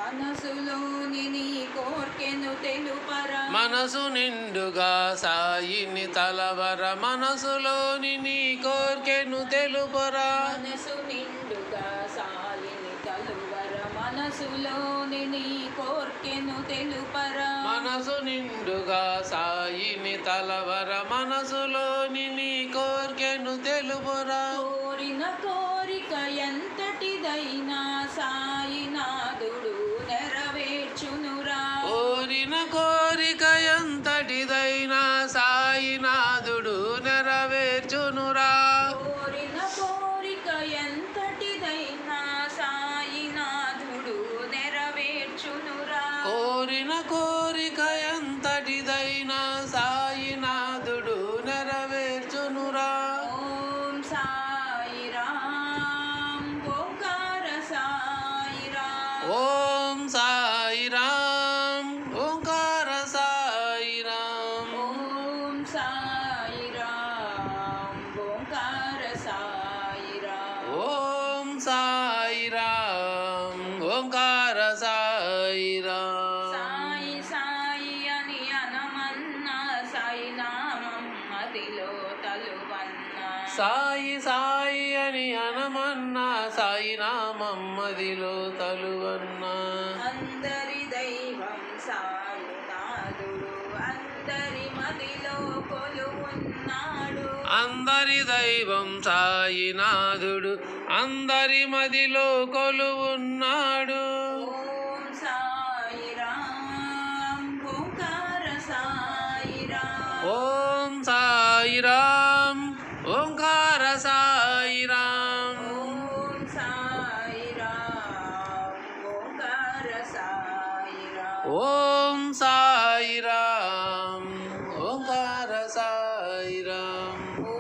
మనసులోని నీ కోర్కెను తెలుపరా మనసు నిండుగా సాయిని తలవర మనసులోని నీ కోర్కెను తెలుపరా మనసు నిండుగా సాయిని తలువర మనసులోని నీ కోర్కెను తెలుపరా మనసు నిండుగా సాయిని తలవర మనసులోని నీ కోర్కెను తెలుపరా కోరిన కోరిక ఎంతటిదైనా సాయినాథుడు నెరవేర్చునురా కోరిన కోరిక ఎంతటిదైనా సాయినాథుడు నెరవేర్చునురా కోరిన కోరిక ఎంతటిదైనా సాయినాథుడు నెరవేర్చునురా కోరిన కోరిక ఎంతటిదైనా సాయినాథుడు నెరవేర్చునురా ఓం సాయిరాం ఓంకార సాయిరాం ఓం సాయిరాం ఓంకార సాయిరాం ఓం సాయిరాం ఓంకార సాయిరాం ఓం సాయిరాం ఓంకార సాయిరాం సాయి సాయి అని అనమన్నా సాయి నామం మదిలో తలువన్నా సాయి సాయి అని అనమన్నా సాయి నామం మదిలో తలువన్నా అందరి దైవం సాయినాథుడు అందరి మదిలో కొలువున్నాడు అందరి దైవం సాయినాథుడు అందరి మదిలో కొలువున్నాడు ఓం సాయిరాం ఓంకార సాయిరాం ఓం సాయిరాం ఓంకార సాయిరాం ఓం సాయిరాం ఓంకార సాయిరాం ఓం సాయిరాం ఓంకార సాయిరాం